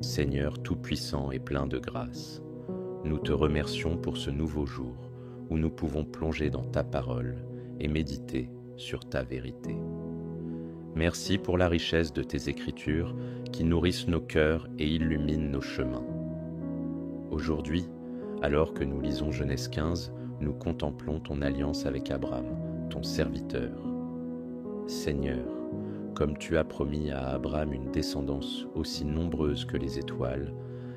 Seigneur tout-puissant et plein de grâce, nous te remercions pour ce nouveau jour où nous pouvons plonger dans ta parole et méditer sur ta vérité. Merci pour la richesse de tes Écritures qui nourrissent nos cœurs et illuminent nos chemins. Aujourd'hui, alors que nous lisons Genèse 15, nous contemplons ton alliance avec Abraham, ton serviteur. Seigneur, comme tu as promis à Abraham une descendance aussi nombreuse que les étoiles,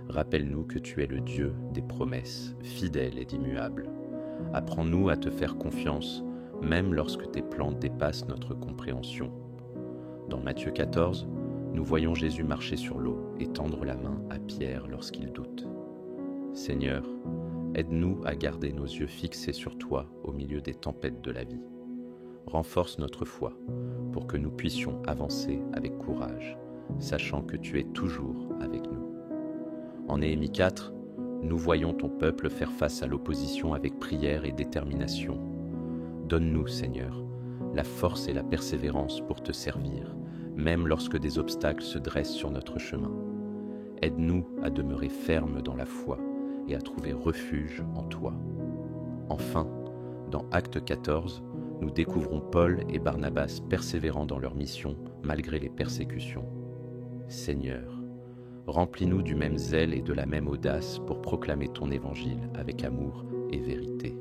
rappelle-nous que tu es le Dieu des promesses, fidèle et immuable. Apprends-nous à te faire confiance, même lorsque tes plans dépassent notre compréhension. Dans Matthieu 14, nous voyons Jésus marcher sur l'eau et tendre la main à Pierre lorsqu'il doute. Seigneur, aide-nous à garder nos yeux fixés sur toi au milieu des tempêtes de la vie. Renforce notre foi pour que nous puissions avancer avec courage, sachant que tu es toujours avec nous. En Néhémie 4, nous voyons ton peuple faire face à l'opposition avec prière et détermination. Donne-nous, Seigneur, la force et la persévérance pour te servir, même lorsque des obstacles se dressent sur notre chemin. Aide-nous à demeurer fermes dans la foi et à trouver refuge en toi. Enfin, dans Actes 14, nous découvrons Paul et Barnabas persévérant dans leur mission malgré les persécutions. Seigneur, remplis-nous du même zèle et de la même audace pour proclamer ton évangile avec amour et vérité.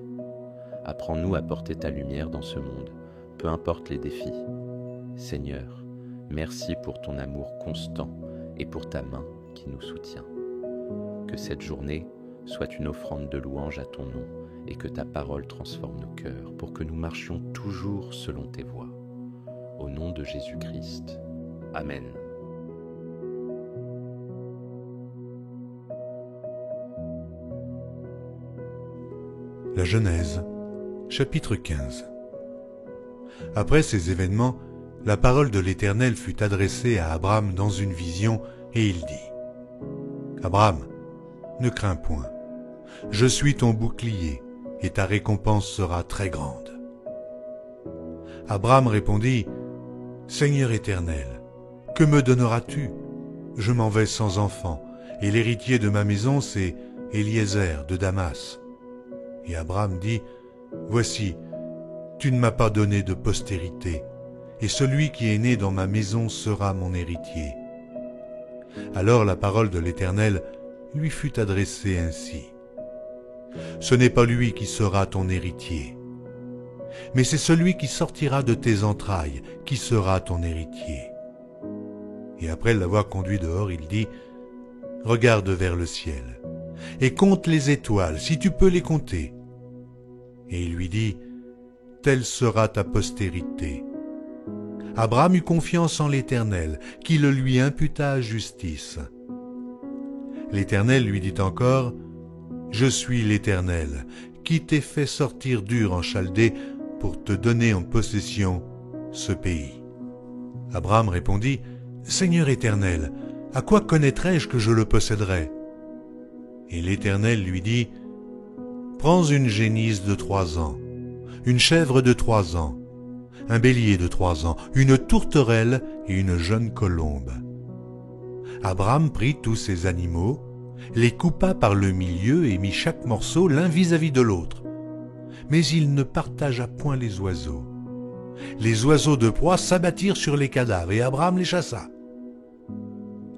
Apprends-nous à porter ta lumière dans ce monde, peu importe les défis. Seigneur, merci pour ton amour constant et pour ta main qui nous soutient. Que cette journée soit une offrande de louange à ton nom et que ta parole transforme nos cœurs pour que nous marchions toujours selon tes voies. Au nom de Jésus-Christ. Amen. La Genèse, chapitre 15. Après ces événements, la parole de l'Éternel fut adressée à Abraham dans une vision, et il dit : Abraham, ne crains point, je suis ton bouclier, et ta récompense sera très grande. Abraham répondit : Seigneur Éternel, que me donneras-tu ? Je m'en vais sans enfant, et l'héritier de ma maison, c'est Eliezer de Damas. Et Abraham dit : Voici, tu ne m'as pas donné de postérité, et celui qui est né dans ma maison sera mon héritier. Alors la parole de l'Éternel lui fut adressée ainsi : Ce n'est pas lui qui sera ton héritier, mais c'est celui qui sortira de tes entrailles qui sera ton héritier. Et après l'avoir conduit dehors, il dit : Regarde vers le ciel, et compte les étoiles, si tu peux les compter. Et il lui dit : Telle sera ta postérité. Abraham eut confiance en l'Éternel, qui le lui imputa à justice. L'Éternel lui dit encore : Je suis l'Éternel, qui t'ai fait sortir d'Ur en Chaldée pour te donner en possession ce pays. Abraham répondit : Seigneur Éternel, à quoi connaîtrais-je que je le posséderais ? Et l'Éternel lui dit : Prends une génisse de 3 ans, une chèvre de 3 ans, un bélier de 3 ans, une tourterelle et une jeune colombe. Abraham prit tous ces animaux, les coupa par le milieu et mit chaque morceau l'un vis-à-vis de l'autre. Mais il ne partagea point les oiseaux. Les oiseaux de proie s'abattirent sur les cadavres et Abraham les chassa.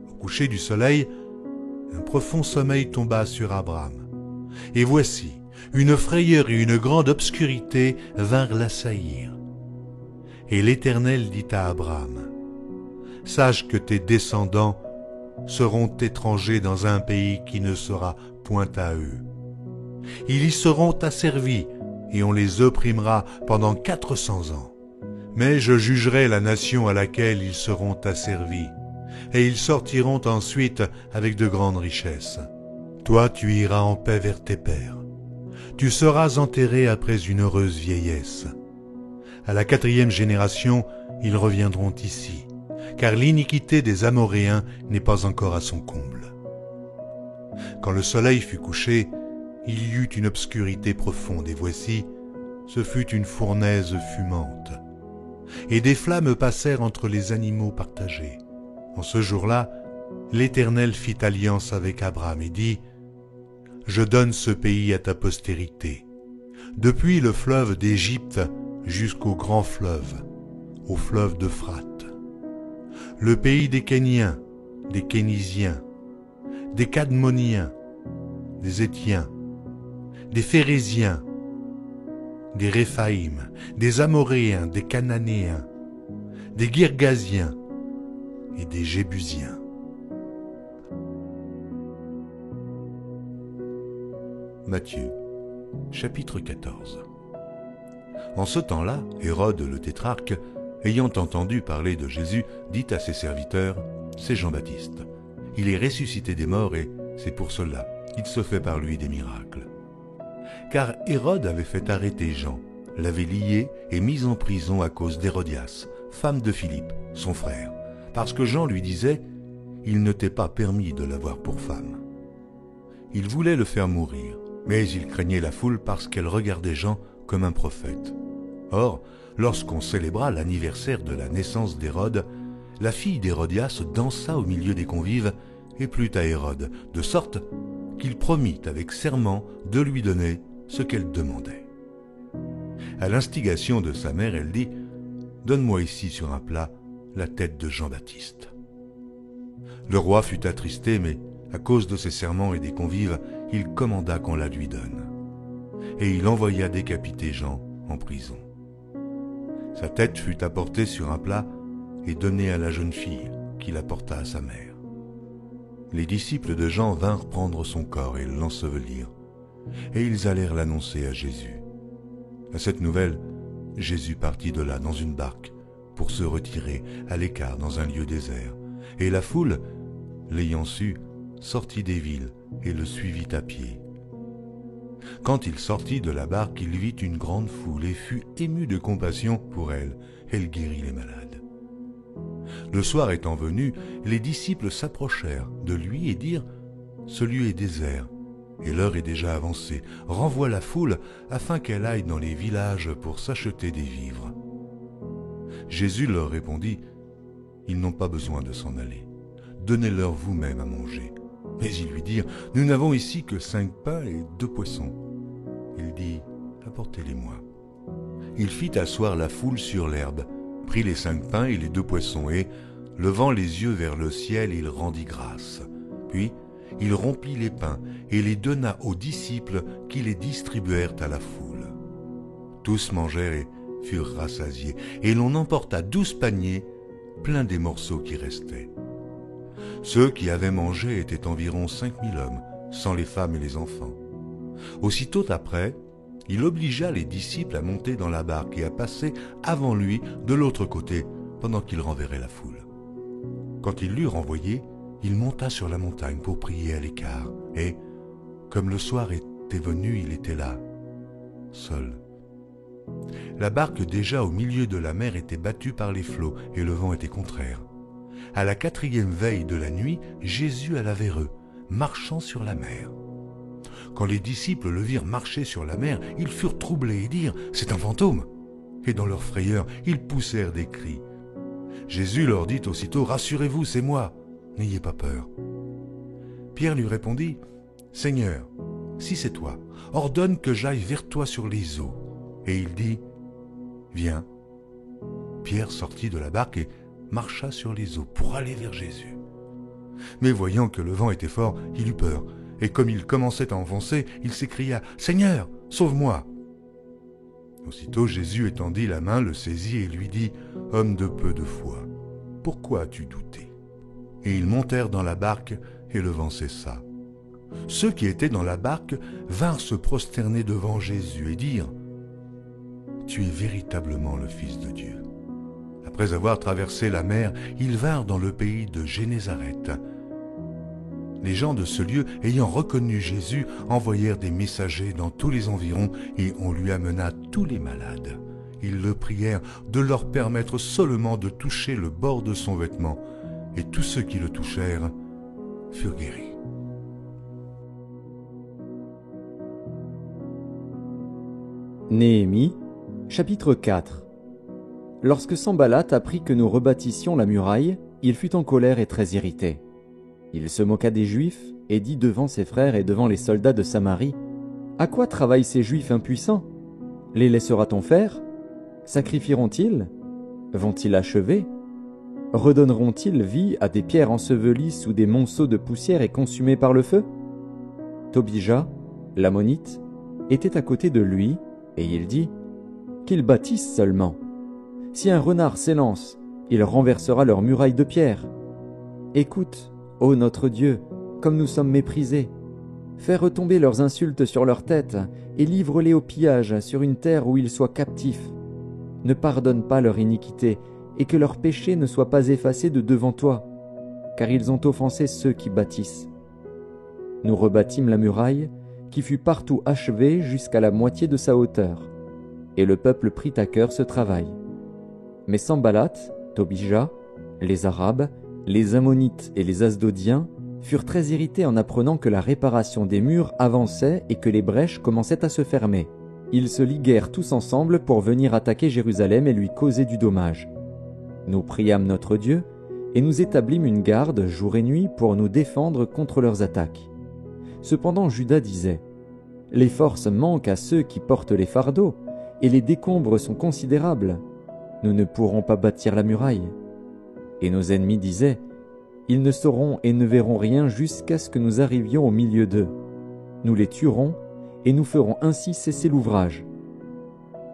Au coucher du soleil, un profond sommeil tomba sur Abraham. Et voici, une frayeur et une grande obscurité vinrent l'assaillir. Et l'Éternel dit à Abraham : Sache que tes descendants seront étrangers dans un pays qui ne sera point à eux. Ils y seront asservis, et on les opprimera pendant 400 ans. Mais je jugerai la nation à laquelle ils seront asservis, et ils sortiront ensuite avec de grandes richesses. Toi, tu iras en paix vers tes pères. Tu seras enterré après une heureuse vieillesse. À la 4e génération, ils reviendront ici, car l'iniquité des Amoréens n'est pas encore à son comble. Quand le soleil fut couché, il y eut une obscurité profonde, et voici, ce fut une fournaise fumante. Et des flammes passèrent entre les animaux partagés. En ce jour-là, L'Éternel fit alliance avec Abraham et dit, « Je donne ce pays à ta postérité, depuis le fleuve d'Égypte jusqu'au grand fleuve, au fleuve d'Euphrate, le pays des Kéniens, des Kénisiens, des Cadmoniens, des Étiens, des Phéréziens, des Réphaïm, des Amoréens, des Cananéens, des Girgasiens et des Jébusiens. » Matthieu, chapitre 14. En ce temps-là, Hérode le tétrarque, ayant entendu parler de Jésus, dit à ses serviteurs, « C'est Jean-Baptiste. Il est ressuscité des morts et c'est pour cela qu'il se fait par lui des miracles. » Car Hérode avait fait arrêter Jean, l'avait lié et mis en prison à cause d'Hérodias, femme de Philippe, son frère, parce que Jean lui disait « Il ne t'est pas permis de l'avoir pour femme. » Il voulait le faire mourir, mais il craignait la foule parce qu'elle regardait Jean comme un prophète. Or, lorsqu'on célébra l'anniversaire de la naissance d'Hérode, la fille d'Hérodias dansa au milieu des convives et plut à Hérode, de sorte qu'il promit avec serment de lui donner ce qu'elle demandait. À l'instigation de sa mère, elle dit « Donne-moi ici sur un plat la tête de Jean-Baptiste. » Le roi fut attristé, mais à cause de ses serments et des convives, il commanda qu'on la lui donne. Et il envoya décapiter Jean en prison. Sa tête fut apportée sur un plat et donnée à la jeune fille, qui l'apporta à sa mère. Les disciples de Jean vinrent prendre son corps et l'ensevelir, et ils allèrent l'annoncer à Jésus. À cette nouvelle, Jésus partit de là dans une barque pour se retirer à l'écart dans un lieu désert, et la foule, l'ayant su, sortit des villes et le suivit à pied. Quand il sortit de la barque, il vit une grande foule et fut ému de compassion pour elle. Elle guérit les malades. Le soir étant venu, les disciples s'approchèrent de lui et dirent « Ce lieu est désert, et l'heure est déjà avancée. Renvoie la foule afin qu'elle aille dans les villages pour s'acheter des vivres. » Jésus leur répondit « Ils n'ont pas besoin de s'en aller. Donnez-leur vous-même à manger. » Mais ils lui dirent « Nous n'avons ici que 5 pains et 2 poissons. » Il dit « Apportez-les-moi. » Il fit asseoir la foule sur l'herbe, prit les 5 pains et les 2 poissons et, levant les yeux vers le ciel, il rendit grâce. Puis, il rompit les pains et les donna aux disciples qui les distribuèrent à la foule. Tous mangèrent et furent rassasiés, et l'on emporta 12 paniers pleins des morceaux qui restaient. Ceux qui avaient mangé étaient environ 5000 hommes, sans les femmes et les enfants. Aussitôt après, il obligea les disciples à monter dans la barque et à passer avant lui de l'autre côté, pendant qu'il renverrait la foule. Quand il l'eut renvoyé, il monta sur la montagne pour prier à l'écart, et, comme le soir était venu, il était là, seul. La barque déjà au milieu de la mer était battue par les flots, et le vent était contraire. À la 4e veille de la nuit, Jésus alla vers eux, marchant sur la mer. Quand les disciples le virent marcher sur la mer, ils furent troublés et dirent « C'est un fantôme !» Et dans leur frayeur, ils poussèrent des cris. Jésus leur dit aussitôt « Rassurez-vous, c'est moi, n'ayez pas peur. » Pierre lui répondit « Seigneur, si c'est toi, ordonne que j'aille vers toi sur les eaux. » Et il dit « Viens. » Pierre sortit de la barque et marcha sur les eaux pour aller vers Jésus. Mais voyant que le vent était fort, il eut peur, et comme il commençait à enfoncer, il s'écria « Seigneur, sauve-moi !» Aussitôt Jésus étendit la main, le saisit et lui dit « Homme de peu de foi, pourquoi as-tu douté ?» Et ils montèrent dans la barque, et le vent cessa. Ceux qui étaient dans la barque vinrent se prosterner devant Jésus et dirent « Tu es véritablement le Fils de Dieu. » Après avoir traversé la mer, ils vinrent dans le pays de Génézareth. Les gens de ce lieu, ayant reconnu Jésus, envoyèrent des messagers dans tous les environs et on lui amena tous les malades. Ils le prièrent de leur permettre seulement de toucher le bord de son vêtement, et tous ceux qui le touchèrent furent guéris. Néhémie, chapitre 4. Lorsque Sanballat apprit que nous rebâtissions la muraille, il fut en colère et très irrité. Il se moqua des Juifs et dit devant ses frères et devant les soldats de Samarie, « À quoi travaillent ces Juifs impuissants? Les laissera-t-on faire? Sacrifieront-ils? Vont-ils achever? Redonneront-ils vie à des pierres ensevelies sous des monceaux de poussière et consumées par le feu ?» Tobija, l'Ammonite, était à côté de lui, et il dit, « Qu'ils bâtissent seulement. Si un renard s'élance, il renversera leurs murailles de pierre. Écoute, ô notre Dieu, comme nous sommes méprisés. Fais retomber leurs insultes sur leurs têtes, et livre-les au pillage sur une terre où ils soient captifs. Ne pardonne pas leur iniquité, et que leurs péchés ne soient pas effacés de devant toi, car ils ont offensé ceux qui bâtissent. » Nous rebâtîmes la muraille, qui fut partout achevée jusqu'à la moitié de sa hauteur, et le peuple prit à cœur ce travail. Mais Sanballat, Tobija, les Arabes, les Ammonites et les Asdodiens furent très irrités en apprenant que la réparation des murs avançait et que les brèches commençaient à se fermer. Ils se liguèrent tous ensemble pour venir attaquer Jérusalem et lui causer du dommage. Nous priâmes notre Dieu, et nous établîmes une garde jour et nuit pour nous défendre contre leurs attaques. Cependant Juda disait, « Les forces manquent à ceux qui portent les fardeaux, et les décombres sont considérables. Nous ne pourrons pas bâtir la muraille. » Et nos ennemis disaient, « Ils ne sauront et ne verront rien jusqu'à ce que nous arrivions au milieu d'eux. Nous les tuerons, et nous ferons ainsi cesser l'ouvrage. »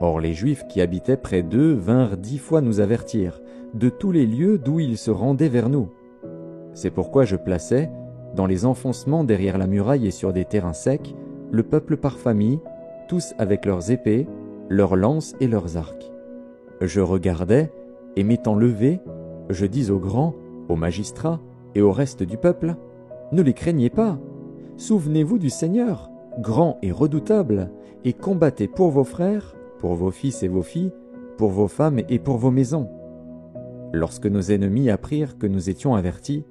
Or les Juifs qui habitaient près d'eux vinrent 10 fois nous avertir, de tous les lieux d'où ils se rendaient vers nous. C'est pourquoi je plaçais, dans les enfoncements derrière la muraille et sur des terrains secs, le peuple par famille, tous avec leurs épées, leurs lances et leurs arcs. Je regardais, et m'étant levé, je dis aux grands, aux magistrats et au reste du peuple, « Ne les craignez pas, souvenez-vous du Seigneur, grand et redoutable, et combattez pour vos frères, pour vos fils et vos filles, pour vos femmes et pour vos maisons. » Lorsque nos ennemis apprirent que nous étions avertis,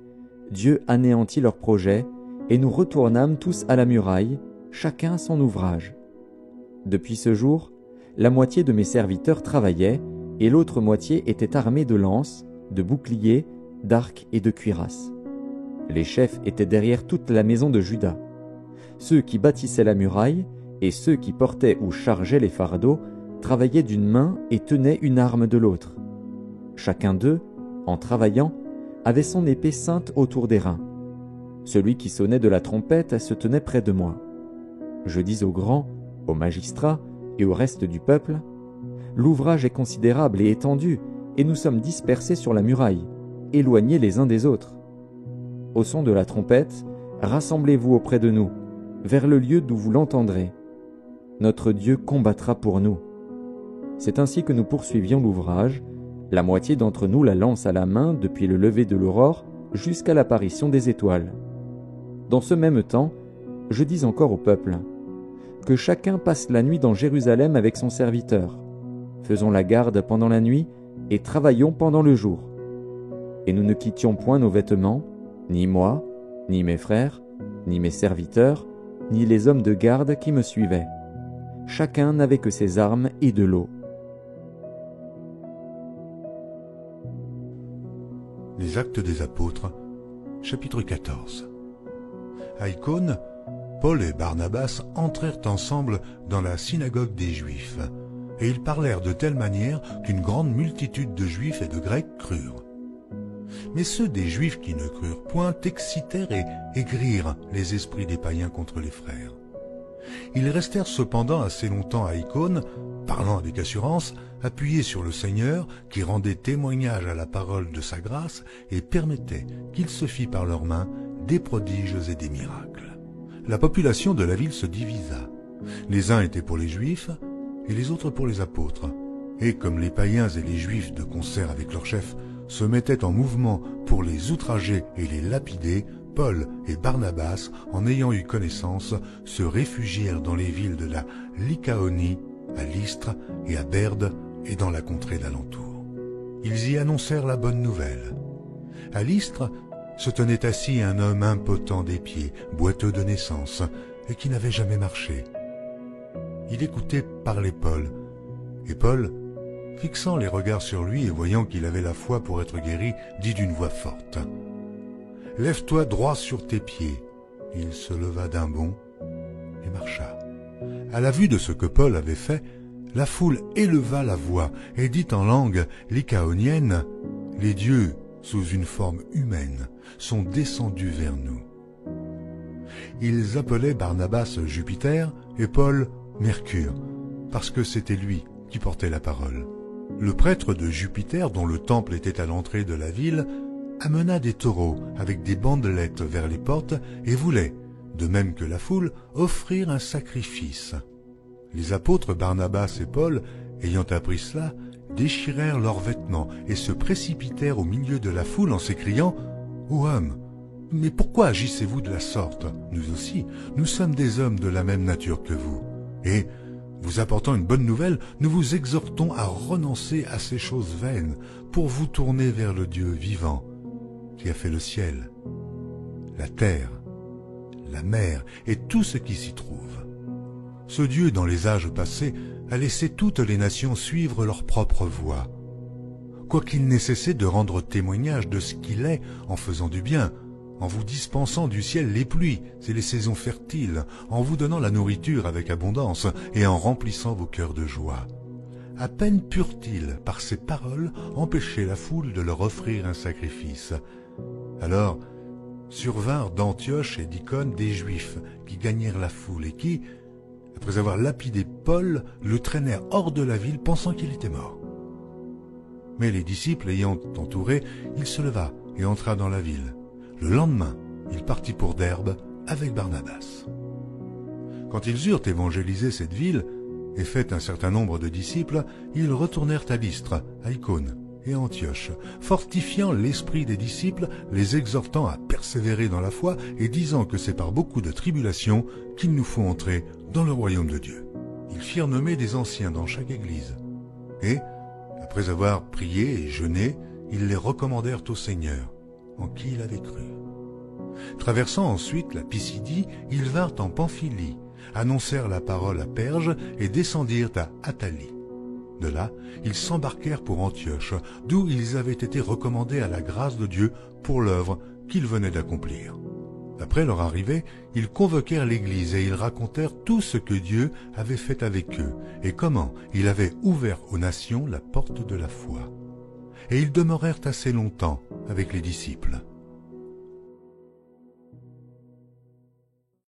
Dieu anéantit leurs projets, et nous retournâmes tous à la muraille, chacun son ouvrage. Depuis ce jour, la moitié de mes serviteurs travaillait, et l'autre moitié était armée de lances, de boucliers, d'arcs et de cuirasses. Les chefs étaient derrière toute la maison de Juda. Ceux qui bâtissaient la muraille, et ceux qui portaient ou chargeaient les fardeaux, travaillaient d'une main et tenaient une arme de l'autre. Chacun d'eux, en travaillant, avait son épée ceinte autour des reins. Celui qui sonnait de la trompette se tenait près de moi. Je dis aux grands, aux magistrats et au reste du peuple, « L'ouvrage est considérable et étendu, et nous sommes dispersés sur la muraille, éloignés les uns des autres. Au son de la trompette, rassemblez-vous auprès de nous, vers le lieu d'où vous l'entendrez. Notre Dieu combattra pour nous. » C'est ainsi que nous poursuivions l'ouvrage, la moitié d'entre nous la lance à la main depuis le lever de l'aurore jusqu'à l'apparition des étoiles. Dans ce même temps, je dis encore au peuple, « Que chacun passe la nuit dans Jérusalem avec son serviteur. Faisons la garde pendant la nuit et travaillons pendant le jour. » Et nous ne quittions point nos vêtements, ni moi, ni mes frères, ni mes serviteurs, ni les hommes de garde qui me suivaient. Chacun n'avait que ses armes et de l'eau. Les Actes des Apôtres, chapitre 14. À Icône, Paul et Barnabas entrèrent ensemble dans la synagogue des Juifs, et ils parlèrent de telle manière qu'une grande multitude de Juifs et de Grecs crurent. Mais ceux des Juifs qui ne crurent point excitèrent et aigrirent les esprits des païens contre les frères. Ils restèrent cependant assez longtemps à Icône, parlant avec assurance, appuyés sur le Seigneur, qui rendait témoignage à la parole de sa grâce et permettait qu'il se fît par leurs mains des prodiges et des miracles. La population de la ville se divisa. Les uns étaient pour les Juifs et les autres pour les apôtres. Et comme les païens et les Juifs, de concert avec leur chef, se mettaient en mouvement pour les outrager et les lapider, Paul et Barnabas, en ayant eu connaissance, se réfugièrent dans les villes de la Lycaonie, à Lystre et à Berde et dans la contrée d'alentour. Ils y annoncèrent la bonne nouvelle. À Lystre se tenait assis un homme impotent des pieds, boiteux de naissance, et qui n'avait jamais marché. Il écoutait parler Paul, et Paul, fixant les regards sur lui et voyant qu'il avait la foi pour être guéri, dit d'une voix forte, « lève-toi droit sur tes pieds. » Il se leva d'un bond et marcha. À la vue de ce que Paul avait fait, la foule éleva la voix et dit en langue lycaonienne, « Les dieux, sous une forme humaine, sont descendus vers nous. » Ils appelaient Barnabas Jupiter et Paul Mercure, parce que c'était lui qui portait la parole. Le prêtre de Jupiter, dont le temple était à l'entrée de la ville, amena des taureaux avec des bandelettes vers les portes et voulait, de même que la foule, offrir un sacrifice. Les apôtres Barnabas et Paul, ayant appris cela, déchirèrent leurs vêtements et se précipitèrent au milieu de la foule en s'écriant « Ô hommes, mais pourquoi agissez-vous de la sorte? Nous aussi, nous sommes des hommes de la même nature que vous. Et, vous apportant une bonne nouvelle, nous vous exhortons à renoncer à ces choses vaines pour vous tourner vers le Dieu vivant qui a fait le ciel, la terre, la mer et tout ce qui s'y trouve. Ce Dieu, dans les âges passés, a laissé toutes les nations suivre leur propre voie. Quoiqu'il n'ait cessé de rendre témoignage de ce qu'il est en faisant du bien, en vous dispensant du ciel les pluies et les saisons fertiles, en vous donnant la nourriture avec abondance et en remplissant vos cœurs de joie. À peine purent-ils, par ces paroles, empêcher la foule de leur offrir un sacrifice. Alors survinrent d'Antioche et d'Icône des Juifs qui gagnèrent la foule et qui, après avoir lapidé Paul, le traînèrent hors de la ville pensant qu'il était mort. Mais les disciples ayant entouré, il se leva et entra dans la ville. Le lendemain, il partit pour Derbe avec Barnabas. Quand ils eurent évangélisé cette ville et fait un certain nombre de disciples, ils retournèrent à Lystre, à Icône et à Antioche, fortifiant l'esprit des disciples, les exhortant à persévérer dans la foi et disant que c'est par beaucoup de tribulations qu'il nous faut entrer dans le royaume de Dieu. Ils firent nommer des anciens dans chaque église. Et, après avoir prié et jeûné, ils les recommandèrent au Seigneur, en qui il avait cru. Traversant ensuite la Pisidie, ils vinrent en Pamphylie, annoncèrent la parole à Perge et descendirent à Attalie. De là, ils s'embarquèrent pour Antioche, d'où ils avaient été recommandés à la grâce de Dieu pour l'œuvre qu'ils venaient d'accomplir. Après leur arrivée, ils convoquèrent l'Église et ils racontèrent tout ce que Dieu avait fait avec eux et comment il avait ouvert aux nations la porte de la foi. Et ils demeurèrent assez longtemps avec les disciples.